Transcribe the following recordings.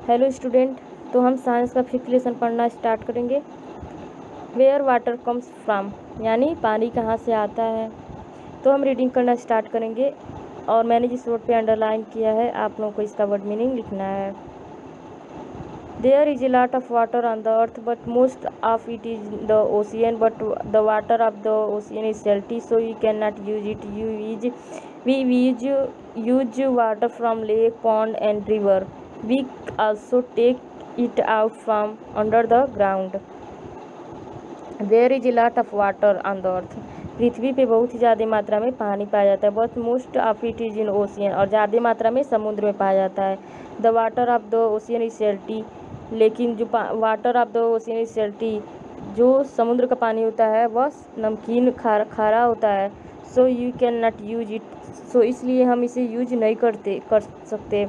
Hello student, तो हम science का फिफ्थ लेसन पढ़ना स्टार्ट करेंगे। वेयर वाटर कम्स फ्रॉम, यानी पानी कहाँ से आता है। तो हम रीडिंग करना स्टार्ट करेंगे और मैंने जिस वर्ड पे अंडरलाइन किया है आप लोगों को इसका वर्ड मीनिंग लिखना है। There is a lot of water on the earth but most of it is the ocean, but the water of the ocean is salty so you cannot use it. We use water from lake, pond and river. We also take it out from under the ground. There is a lot of water on the earth. पृथ्वी पे बहुत ही ज़्यादा मात्रा में पानी पाया जाता है। But most of it is in ocean, और ज़्यादा मात्रा में समुद्र में पाया जाता है। The water of the ocean is salty, लेकिन जो water of the ocean is salty, जो समुद्र का पानी होता है वह नमकीन खारा होता है। So you can not use it, so इसलिए हम इसे यूज नहीं कर सकते।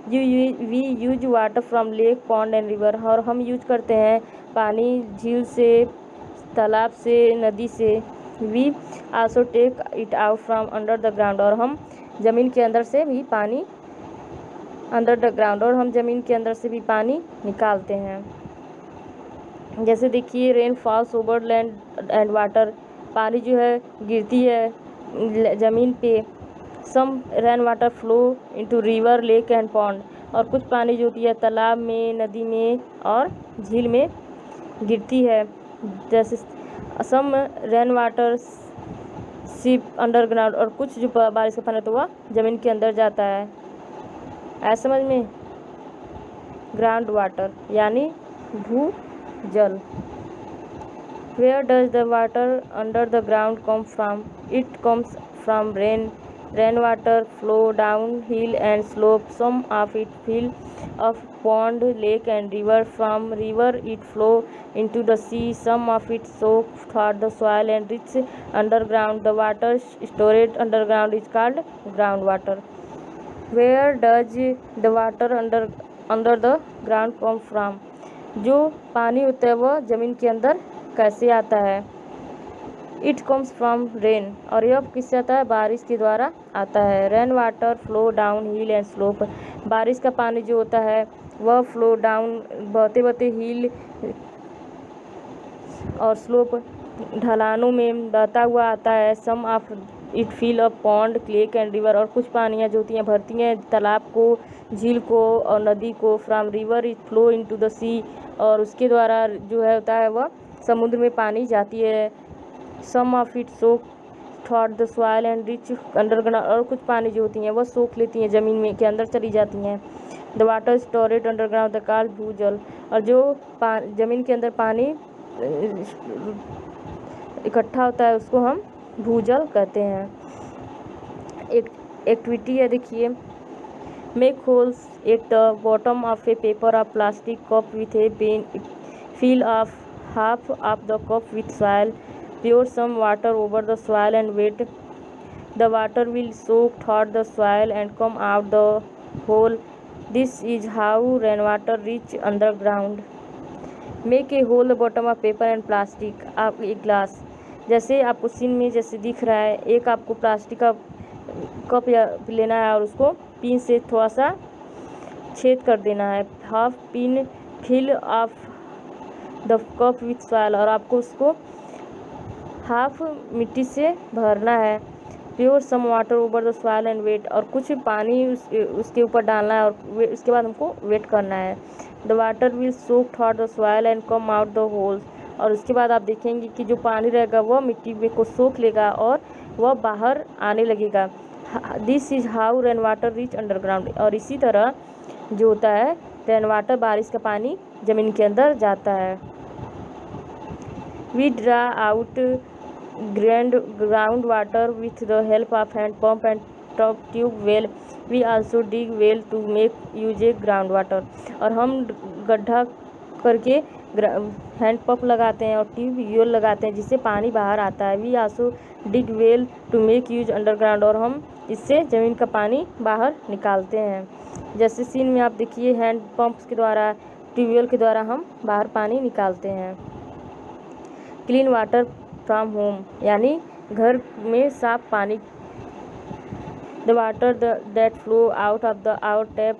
We use water from lake, pond and river, और हम यूज करते हैं पानी झील से, तालाब से, नदी से। We also take it out from under the ground, और हम ज़मीन के अंदर से भी पानी अंडर द ग्राउंड, और हम ज़मीन के अंदर से भी पानी निकालते हैं। जैसे देखिए, rain falls over land and water, पानी जो है गिरती है ज़मीन पे। Some rain water flow into river, lake and pond, और कुछ पानी जो होती है तालाब में, नदी में और झील में गिरती है। जैसे सम रेन वाटर सीप अंडरग्राउंड, और कुछ जो बारिश का पानी तो वह ज़मीन के अंदर जाता है। ऐसा समझ में। ग्राउंड वाटर यानी भू जल। Where does the water under the ground come from? It comes from rain water flow down hill and slope. Some of it fill of pond, lake and river. From river it flow into the sea. Some of it soak through the soil and reach underground. The water stored underground is called groundwater. Where does the water under the ground come from? जो पानी होता है वह ज़मीन के अंदर कैसे आता है? इट कम्स फ्रॉम रेन, और यह किससे आता है? बारिश के द्वारा आता है। Rain water flow down hill and slope, बारिश का पानी जो होता है वह फ्लो डाउन, बहते बहते हिल और स्लोप, ढलानों में बहता हुआ आता है। Some of it fill a pond, lake and river, और कुछ पानियाँ जो होती हैं भरती हैं तालाब को, झील को और नदी को। From river it flow into the sea, और उसके द्वारा जो है होता है वह समुद्र में पानी जाती है। Some of it soak through the soil and reach underground, और कुछ पानी जो होती हैं वह सोख लेती हैं ज़मीन में के अंदर चली जाती हैं। The water storeyed underground the called भूजल, और जो ज़मीन के अंदर पानी इकट्ठा होता है उसको हम भूजल कहते हैं। एक एक्टिविटी है, देखिए। Make holes at the bottom of a paper of plastic cup with a pen, fill of half of the cup with soil. Pour some water over the soil and wet. The water will soak through the soil and come out the hole. This is how rainwater reach underground. Make a hole the bottom of paper and plastic. आप एक glass, जैसे आपको scene में जैसे दिख रहा है, एक आपको प्लास्टिक का कप लेना है और उसको पिन से थोड़ा सा छेद कर देना है। Half pin fill of the cup with soil, और आपको उसको हाफ मिट्टी से भरना है। Pour some water over the soil and wet, और कुछ पानी उसके ऊपर डालना है और उसके बाद हमको वेट करना है। The water will soak through the soil and come out the holes, और उसके बाद आप देखेंगे कि जो पानी रहेगा वह मिट्टी में को सोख लेगा और वह बाहर आने लगेगा। This is how rain water reach underground, और इसी तरह जो होता है रेन वाटर, बारिश का पानी ज़मीन के अंदर जाता है। We draw out ground water with the help of hand pump and tube well. We also dig well to make use a ground water, और हम गड्ढा करके हैंड पंप लगाते हैं और ट्यूबवेल लगाते हैं जिससे पानी बाहर आता है। We also dig well to make use underground, और हम इससे ज़मीन का पानी बाहर निकालते हैं। जैसे सीन में आप देखिए, हैंड पंप्स के द्वारा, ट्यूबवेल के द्वारा हम बाहर पानी निकालते हैं। क्लीन वाटर फ्रॉम होम, यानी घर में साफ पानी। The water that flow out of the our tap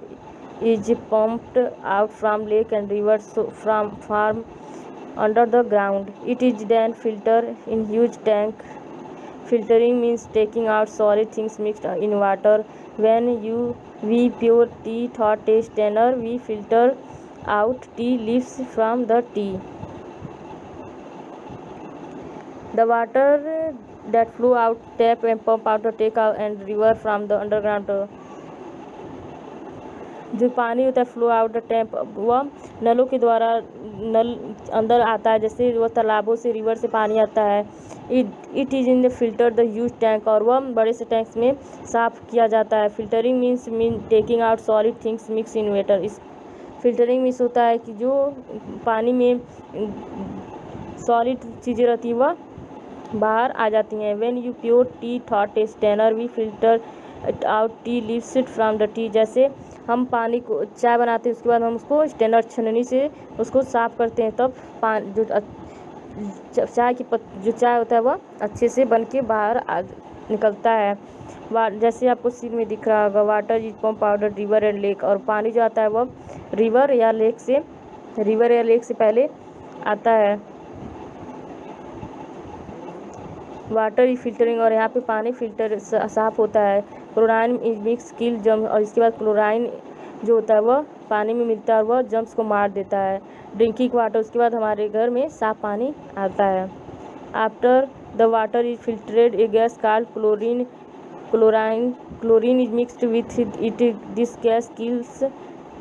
is pumped out from lake and rivers from farm under the ground. It is then filtered in huge tank. Filtering means taking out solid things mixed in water. When we pour tea through a strainer, we filter out tea leaves from the tea. The water that flow out tap and pump out the take out and river from the underground. जो पानी होता है flow out the tap वह नलों के द्वारा नल अंदर आता है, जैसे वह तालाबों से रिवर से पानी आता है. It is in the filter the huge tank, और वह बड़े से टैंक्स में साफ़ किया जाता है. Filtering means taking out solid things mix in water. इस फिल्टरिंग मीन्स होता है कि जो पानी में सॉलिड चीज़ें रहती हैं वह बाहर आ जाती हैं. When you pour tea thought a strainer we filter out tea leaves it from the tea. जैसे हम पानी को चाय बनाते हैं, उसके बाद हम उसको स्टेनर छन्नी से उसको साफ़ करते हैं, तब जो चाय होता है वह अच्छे से बन के बाहर निकलता है. जैसे आपको सीन में दिख रहा होगा, water is pump powder river and lake. और पानी जो आता है वह रिवर या लेक से पहले आता है. वाटर इज फिल्टरिंग, और यहाँ पे पानी फिल्टर साफ़ होता है. Chlorine is mix kill germs, और इसके बाद क्लोराइन जो होता है वह पानी में मिलता है और वह जम्स को मार देता है. ड्रिंकिंग वाटर, उसके बाद हमारे घर में साफ़ पानी आता है. After the water is filtered a gas called chlorine is mixed with it. This gas kills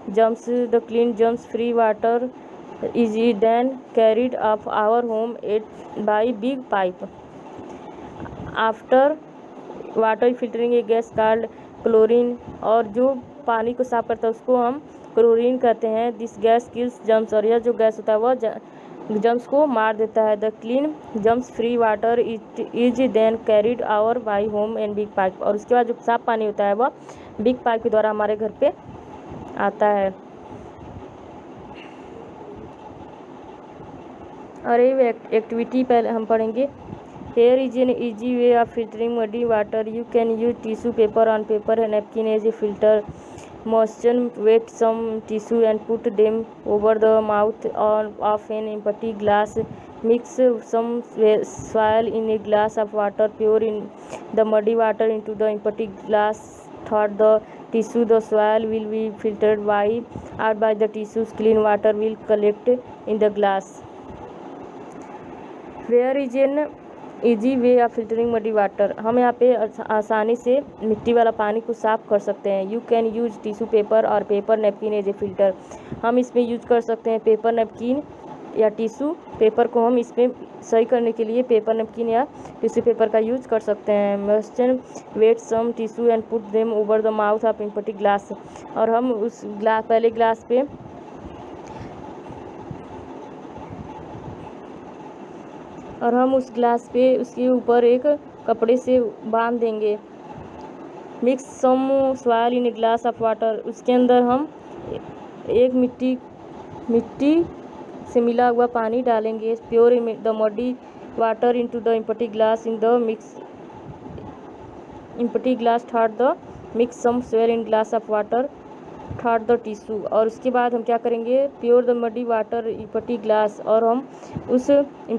germs. The clean germs free water is then carried of our home by big pipe. After water filtering a gas called chlorine, और जो पानी को साफ करता है उसको हम chlorine कहते हैं. दिस गैस किल्स जम्स, और यह जो गैस होता है वह जम्स को मार देता है. The clean germs free water is then carried our by home and big pipe. और उसके बाद जो साफ पानी होता है वह बिग पाइप के द्वारा हमारे घर पे आता है. और ये एक्टिविटी पहले हम पढ़ेंगे. Here is an easy way of filtering muddy water. You can use tissue paper on paper and napkin as a filter. Moisten wet some tissue and put them over the mouth of an empty glass. Mix some soil in a glass of water. Pour in the muddy water into the empty glass. Through the tissue, the soil will be filtered out by the tissues. Clean water will collect in the glass. Where is an easy way of filtering muddy water. हम यहाँ पे आसानी से मिट्टी वाला पानी को साफ़ कर सकते हैं. You can use tissue paper और paper napkin as a filter. हम इसमें यूज कर सकते हैं पेपर नैपकिन या टिश्यू पेपर को. हम इसमें सही करने के लिए पेपर नैपकिन या टिश्यू पेपर का यूज कर सकते हैं. Must wet some tissue and put them over the mouth of empty glass. और हम उस पहले ग्लास पे उसके ऊपर एक कपड़े से बांध देंगे. Mix some soil in a glass of water. उसके अंदर हम एक मिट्टी से मिला हुआ पानी डालेंगे. Pour the muddy water into the empty glass in the empty glass. Third the mix some soil in glass of water. Third the tissue. और उसके बाद हम क्या करेंगे, pour the muddy water empty glass, और हम उस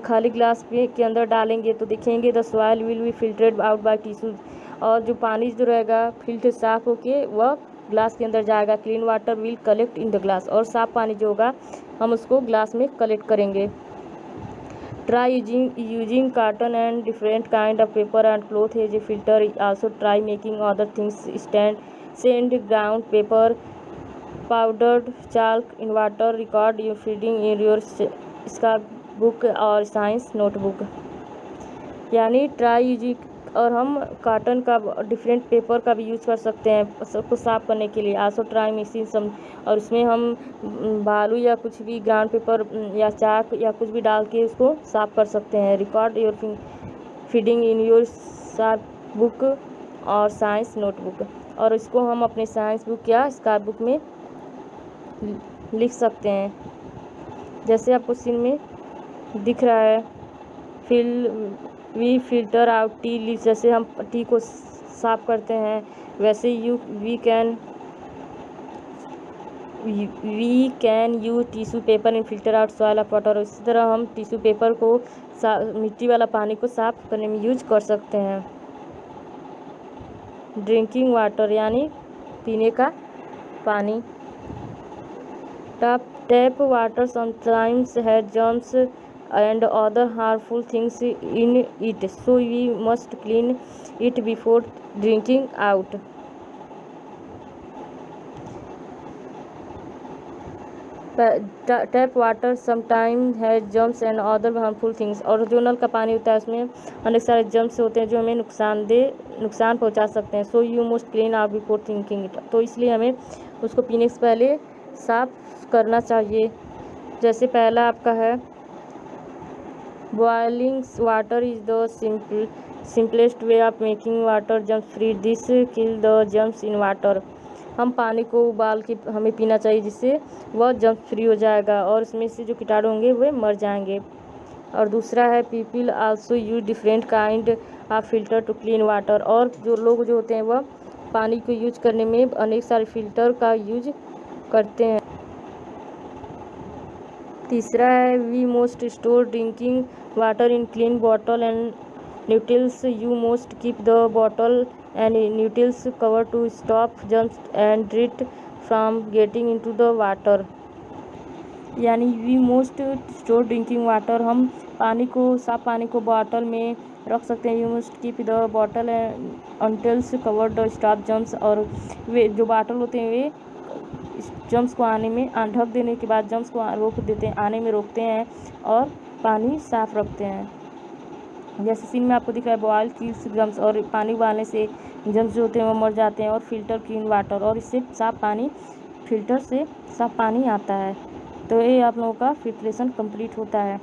खाली ग्लास के अंदर डालेंगे. तो देखेंगे the soil will be filtered out by tissue. और जो पानी जो रहेगा फिल्टर साफ़ होके वह ग्लास के अंदर जाएगा. Clean water will collect in the glass. और साफ़ पानी जो होगा हम उसको ग्लास में कलेक्ट करेंगे. Try using cotton and different kind of paper and cloth as a filter. Also try making other things. Sand, ground paper, powdered chalk in water. Record your feeding in your scrapbook और science notebook. यानी try using, और हम cotton का different paper का भी use कर सकते हैं सबको साफ़ करने के लिए. आसो ट्राई मिक्सिंग सम, और उसमें हम बालू या कुछ भी ग्राउंड पेपर या चाक या कुछ भी डाल के उसको साफ़ कर सकते हैं. Record your feeding in your scrap book और साइंस नोटबुक. और इसको हम अपने साइंस बुक या स्क्रैप बुक में लिख सकते हैं. जैसे आपको सीन में दिख रहा है, we filter out tea leaves. जैसे हम टी को साफ़ करते हैं वैसे we can we can use tissue paper and filter out soil of water. इसी तरह हम टिश्यू पेपर को मिट्टी वाला पानी को साफ करने में यूज कर सकते हैं। ड्रिंकिंग वाटर यानी पीने का पानी। Tap water sometimes has germs and other harmful things in it, so we must clean it before drinking out. Tap water sometime has germs and other harmful things. और जो नल का पानी होता है उसमें अनेक सारे जर्म्स होते हैं जो हमें नुकसान पहुंचा सकते हैं। So you must clean out before drinking it. तो इसलिए हमें उसको पीने से पहले साफ करना चाहिए। जैसे पहला आपका है boiling water is the simplest way of making water germ free. This kill the germs in water. हम पानी को उबाल के हमें पीना चाहिए जिससे वह जर्म फ्री हो जाएगा और इसमें से जो कीटाणु होंगे वे मर जाएंगे। और दूसरा है people also use different kind of filter to clean water. और जो लोग जो होते हैं वह पानी को यूज करने में अनेक सारे फिल्टर का यूज करते हैं। तीसरा है we most store drinking water in clean bottle and neutrals. You most keep the bottle and neutrals cover to stop germs and dirt from getting into the water. यानी we most store drinking water, हम पानी को साफ पानी को bottle में रख सकते हैं। You most keep the bottle and neutrals cover the stop germs. और वे जो बॉटल होते हैं वे जर्म्स को आने में ढक देने के बाद जर्म्स को रोक देते हैं, आने में रोकते हैं और पानी साफ रखते हैं। जैसे सीन में आपको दिख रहा है बॉयल किल्स जर्म्स। और पानी उबालने से जर्म्स जो होते हैं वो मर जाते हैं। और फिल्टर क्लीन वाटर, और इससे साफ पानी फिल्टर से साफ पानी आता है। तो ये आप लोगों का फिल्ट्रेशन कंप्लीट होता है।